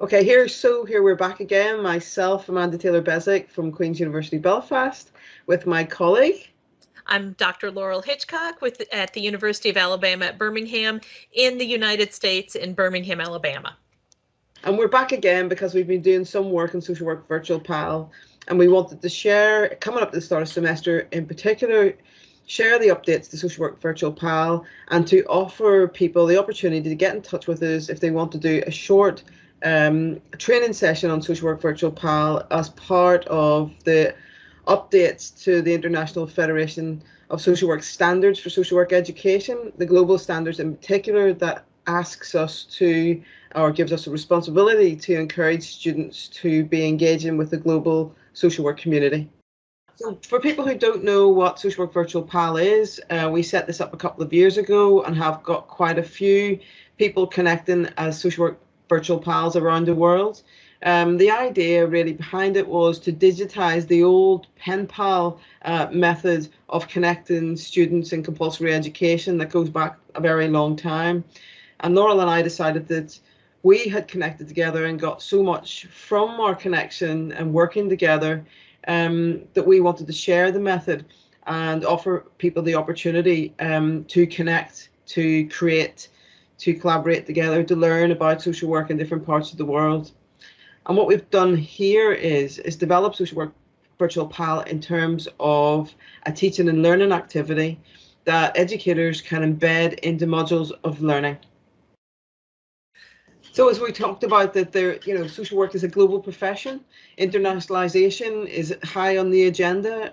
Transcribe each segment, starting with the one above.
Okay, here we're back again. Myself, Amanda Taylor-Beswick from Queen's University Belfast, with my colleague. I'm Dr. Laurel Hitchcock at the University of Alabama at Birmingham in the United States in Birmingham, Alabama. And we're back again because we've been doing some work in Social Work Virtual PAL, and we wanted to share, coming up to the start of semester in particular, share the updates to Social Work Virtual PAL and to offer people the opportunity to get in touch with us if they want to do a short training session on Social Work Virtual PAL as part of the updates to the International Federation of Social Work Standards for Social Work Education, the global standards in particular that asks us to, or gives us a responsibility to encourage students to be engaging with the global social work community. So for people who don't know what Social Work Virtual PAL is, we set this up a couple of years ago and have got quite a few people connecting as Social Work Virtual PALs around the world. The idea really behind it was to digitize the old pen pal method of connecting students in compulsory education that goes back a very long time. And Laurel and I decided that we had connected together and got so much from our connection and working together that we wanted to share the method and offer people the opportunity to connect, to create, to collaborate together, to learn about social work in different parts of the world. And what we've done here is develop Social Work Virtual PAL in terms of a teaching and learning activity that educators can embed into modules of learning. So as we talked about that social work is a global profession. Internationalization is high on the agenda.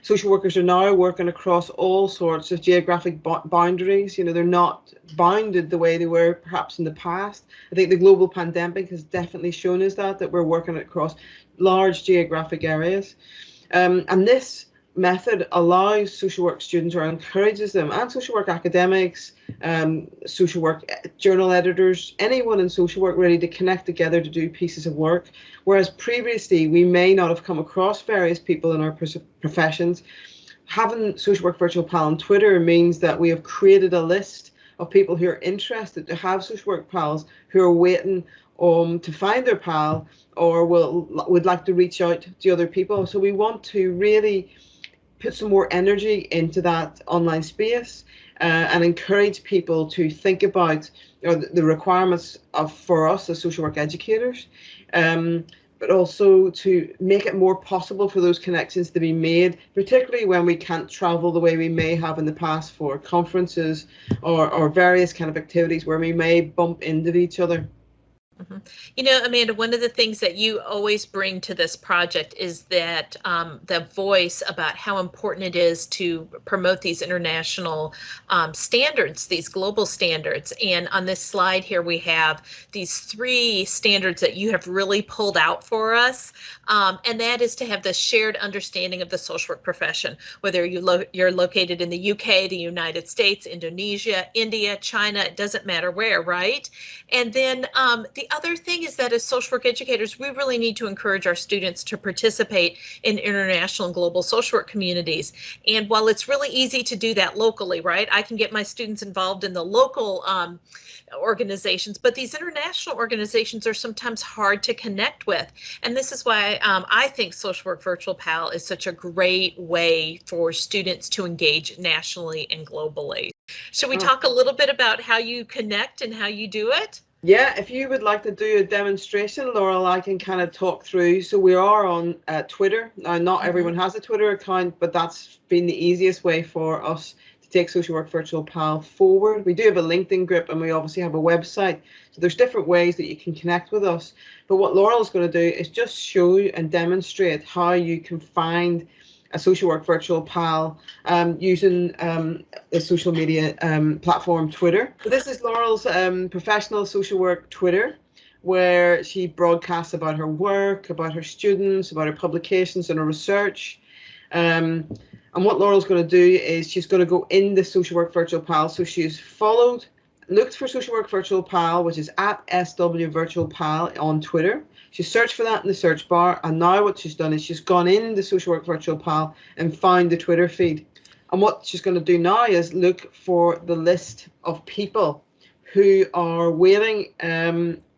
Social workers are now working across all sorts of geographic boundaries. They're not bounded the way they were perhaps in the past. I think the global pandemic has definitely shown us that we're working across large geographic areas. And this method allows social work students, or encourages them, and social work academics, social work journal editors, anyone in social work really, to connect together to do pieces of work. Whereas previously we may not have come across various people in our professions. Having Social Work Virtual PAL on Twitter means that we have created a list of people who are interested to have social work pals, who are waiting to find their pal, or would like to reach out to other people. So we want to really put some more energy into that online space and encourage people to think about the requirements for us as social work educators, but also to make it more possible for those connections to be made, particularly when we can't travel the way we may have in the past for conferences or various kind of activities where we may bump into each other. Mm-hmm. Amanda, one of the things that you always bring to this project is that the voice about how important it is to promote these international standards, these global standards. And on this slide here, we have these 3 standards that you have really pulled out for us. And that is to have the shared understanding of the social work profession, whether you're located in the UK, the United States, Indonesia, India, China, it doesn't matter where, right? And then the other thing is that as social work educators, we really need to encourage our students to participate in international and global social work communities. And while it's really easy to do that locally, right? I can get my students involved in the local organizations, but these international organizations are sometimes hard to connect with. And this is why I think Social Work Virtual PAL is such a great way for students to engage nationally and globally. Should we talk a little bit about how you connect and how you do it? Yeah, if you would like to do a demonstration, Laurel, I can kind of talk through. So we are on Twitter. Now, not everyone has a Twitter account, but that's been the easiest way for us to take Social Work Virtual PAL forward. We do have a LinkedIn group, and we obviously have a website. So there's different ways that you can connect with us. But what Laurel's going to do is just show and demonstrate how you can find a Social Work Virtual PAL using the social media platform Twitter. So this is Laurel's professional social work Twitter, where she broadcasts about her work, about her students, about her publications and her research. And what Laurel's going to do is she's going to go in the Social Work Virtual PAL. So she's looked for Social Work Virtual PAL, which is at SW Virtual PAL on Twitter. She searched for that in the search bar, and now what she's done is she's gone in the Social Work Virtual PAL and found the Twitter feed. And what she's going to do now is look for the list of people who are waiting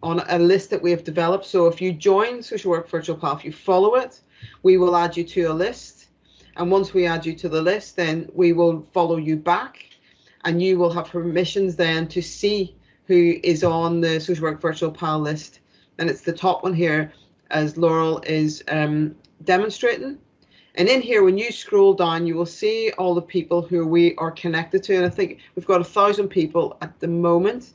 on a list that we have developed. So if you join Social Work Virtual Pal, if you follow it, we will add you to a list. And once we add you to the list, then we will follow you back, and you will have permissions then to see who is on the Social Work Virtual Pal list. And it's the top one here, as Laurel is demonstrating. And in here, when you scroll down, you will see all the people who we are connected to. And I think we've got 1,000 people at the moment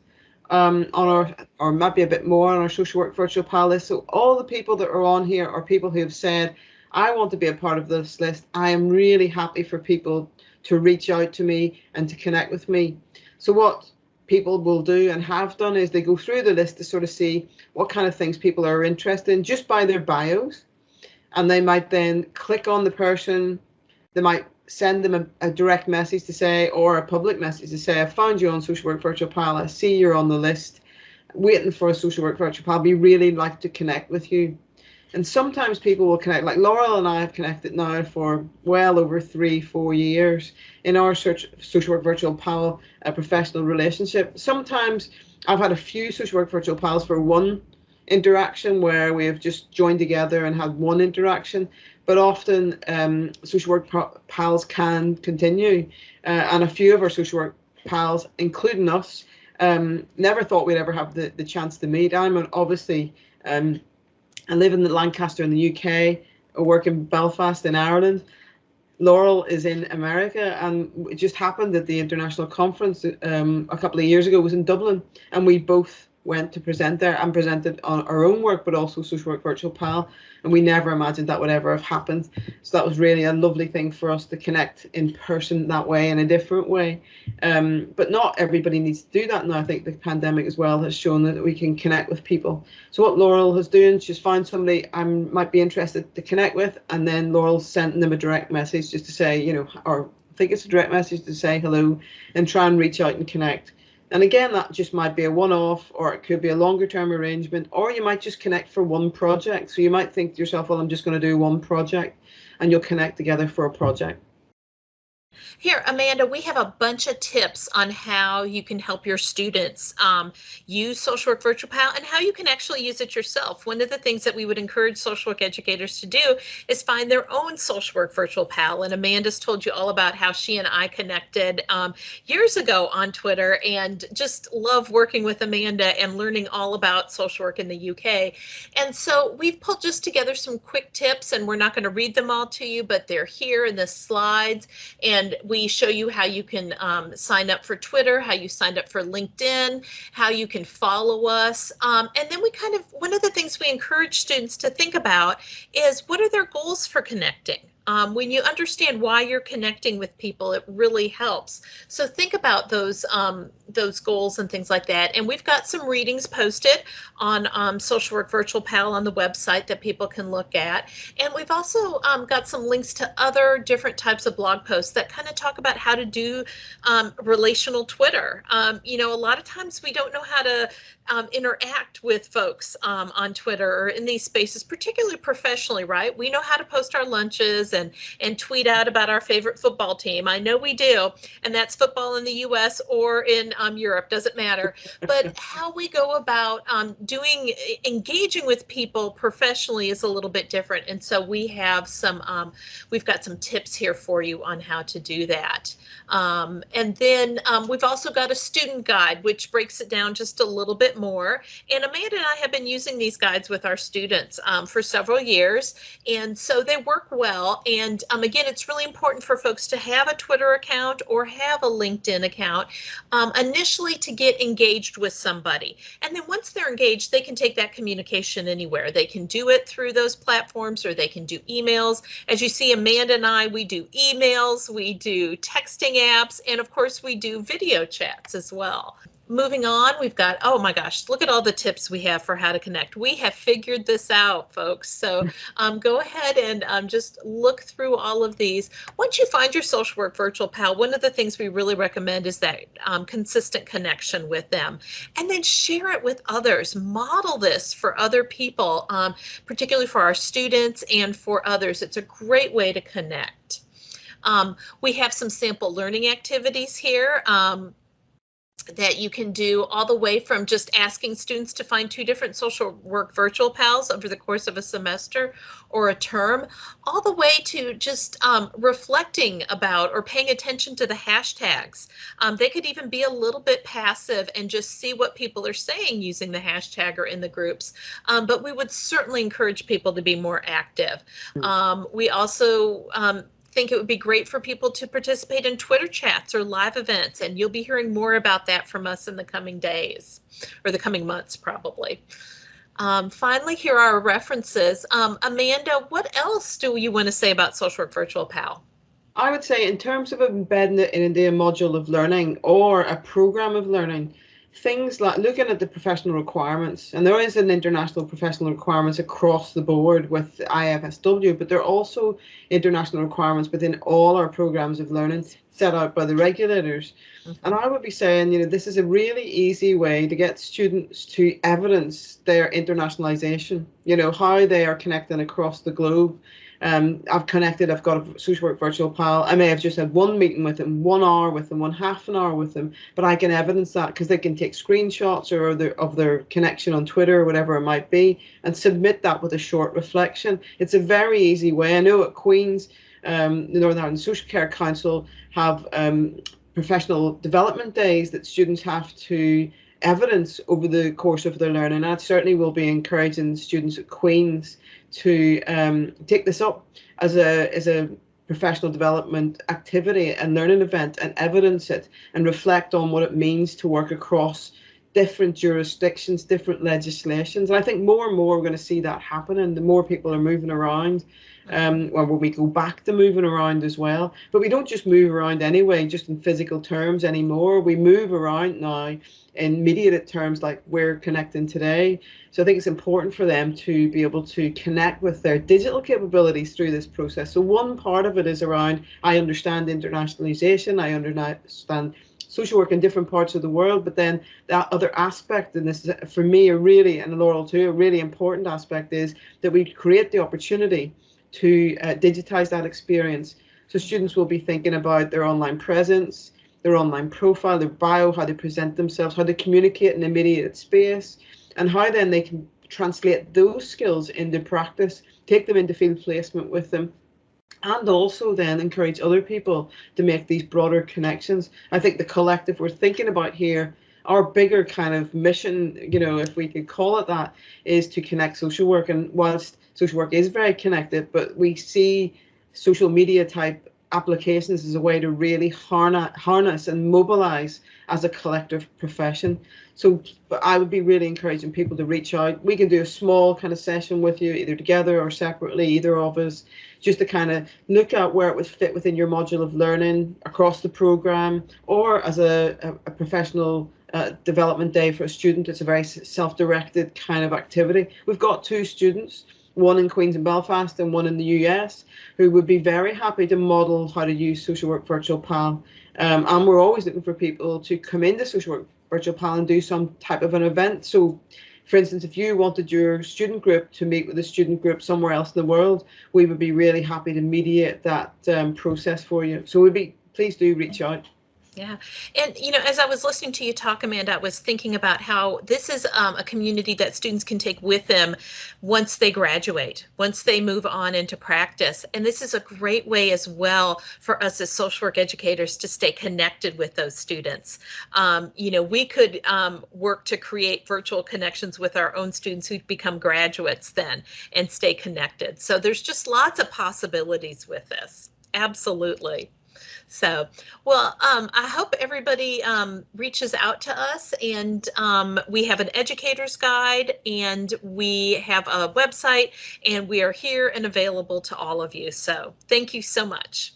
on our, or maybe a bit more, on our Social Work Virtual Pal list. So all the people that are on here are people who have said, I want to be a part of this list. I am really happy for people to reach out to me and to connect with me. So what people will do and have done is they go through the list to sort of see what kind of things people are interested in just by their bios. And they might then click on the person, they might send them a direct message to say, or a public message to say, I found you on Social Work Virtual Pal, I see you're on the list, waiting for a Social Work Virtual Pal, we really like to connect with you. And sometimes people will connect, like Laurel and I have connected now for well over 3-4 years in our Social Work Virtual Pal professional relationship. Sometimes I've had a few Social Work Virtual Pals for one interaction where we have just joined together and had one interaction, but often Social Work Pals can continue. And a few of our Social Work Pals, including us, never thought we'd ever have the chance to meet. I'm obviously I live in Lancaster in the UK, I work in Belfast in Ireland. Laurel is in America, and it just happened that the international conference a couple of years ago was in Dublin, and we both went to present there and presented on our own work, but also Social Work Virtual Pal, and we never imagined that would ever have happened. So that was really a lovely thing for us to connect in person that way, in a different way. But not everybody needs to do that now. I think the pandemic as well has shown that we can connect with people. So what Laurel has done, she's found somebody I might be interested to connect with, and then Laurel sent them a direct message just to say, you know, or I think it's a direct message to say hello and try and reach out and connect. And again, that just might be a one-off, or it could be a longer term arrangement, or you might just connect for one project. So you might think to yourself, well, I'm just going to do one project, and you'll connect together for a project. Here, Amanda, we have a bunch of tips on how you can help your students use Social Work Virtual Pal and how you can actually use it yourself. One of the things that we would encourage social work educators to do is find their own Social Work Virtual Pal. And Amanda's told you all about how she and I connected years ago on Twitter, and just love working with Amanda and learning all about social work in the UK. And so we've pulled just together some quick tips, and we're not going to read them all to you, but they're here in the slides. And we show you how you can sign up for Twitter, how you signed up for LinkedIn, how you can follow us. And then we one of the things we encourage students to think about is, what are their goals for connecting? When you understand why you're connecting with people, it really helps. So think about those goals and things like that. And we've got some readings posted on Social Work Virtual Pal on the website that people can look at. And we've also got some links to other different types of blog posts that kind of talk about how to do relational Twitter. You know, a lot of times we don't know how to interact with folks on Twitter or in these spaces, particularly professionally, right? We know how to post our lunches and tweet out about our favorite football team. I know we do, and that's football in the US or in Europe, doesn't matter. But how we go about engaging with people professionally is a little bit different. And so we have we've got some tips here for you on how to do that. And then we've also got a student guide, which breaks it down just a little bit more. And Amanda and I have been using these guides with our students for several years, and so they work well. And again, it's really important for folks to have a Twitter account or have a LinkedIn account initially to get engaged with somebody. And then once they're engaged, they can take that communication anywhere. They can do it through those platforms, or they can do emails. As you see, Amanda and I, we do emails, we do texting apps, and of course we do video chats as well. Moving on, we've got, oh my gosh, look at all the tips we have for how to connect. We have figured this out, folks. So go ahead and just look through all of these. Once you find your Social Work Virtual Pal, one of the things we really recommend is that consistent connection with them. And then share it with others. Model this for other people, particularly for our students and for others. It's a great way to connect. We have some sample learning activities here. that you can do all the way from just asking students to find 2 different social work virtual pals over the course of a semester or a term, all the way to just reflecting about or paying attention to the hashtags. They could even be a little bit passive and just see what people are saying using the hashtag or in the groups. But we would certainly encourage people to be more active. We also think it would be great for people to participate in Twitter chats or live events, and you'll be hearing more about that from us in the coming days, or the coming months probably. Finally, here are our references. Amanda, what else do you want to say about Social Work Virtual PAL? I would say in terms of embedding it into a module of learning or a program of learning, things like looking at the professional requirements, and there is an international professional requirements across the board with IFSW, but there are also international requirements within all our programs of learning set out by the regulators. And I would be saying, this is a really easy way to get students to evidence their internationalization, how they are connecting across the globe. I've got a social work virtual pal. I may have just had one meeting with them, 1 hour with them, half an hour with them, but I can evidence that because they can take screenshots of their connection on Twitter or whatever it might be and submit that with a short reflection. It's a very easy way. I know at Queen's, the Northern Ireland Social Care Council have professional development days that students have to evidence over the course of their learning. I certainly will be encouraging students at Queen's to take this up as a professional development activity and learning event and evidence it and reflect on what it means to work across different jurisdictions, different legislations. And I think more and more we're going to see that happening. The more people are moving around, or when we go back to moving around as well. But we don't just move around anyway, just in physical terms anymore. We move around now in mediated terms like we're connecting today. So I think it's important for them to be able to connect with their digital capabilities through this process. So one part of it is around, I understand internationalization, I understand social work in different parts of the world, but then that other aspect, and this is for me and Laurel too, a really important aspect is that we create the opportunity to digitize that experience. So students will be thinking about their online presence, their online profile, their bio, how they present themselves, how they communicate in a mediated space, and how then they can translate those skills into practice, take them into field placement with them, and also then encourage other people to make these broader connections. I think the collective we're thinking about here, our bigger kind of mission, if we could call it that, is to connect social work. And whilst social work is very connected, but we see social media type applications as a way to really harness and mobilize as a collective profession. So I would be really encouraging people to reach out. We can do a small kind of session with you, either together or separately, either of us, just to kind of look at where it would fit within your module of learning across the program, or as a professional development day for a student. It's a very self-directed kind of activity. We've got 2 students, one in Queen's and Belfast and one in the US, who would be very happy to model how to use Social Work Virtual PAL. And we're always looking for people to come into Social Work Virtual PAL and do some type of an event. So, for instance, if you wanted your student group to meet with a student group somewhere else in the world, we would be really happy to mediate that process for you. So please do reach out. Yeah. And, as I was listening to you talk, Amanda, I was thinking about how this is a community that students can take with them once they graduate, once they move on into practice. And this is a great way as well for us as social work educators to stay connected with those students. We could work to create virtual connections with our own students who become graduates then and stay connected. So there's just lots of possibilities with this. Absolutely. So, well, I hope everybody reaches out to us, and we have an educator's guide, and we have a website, and we are here and available to all of you. So thank you so much.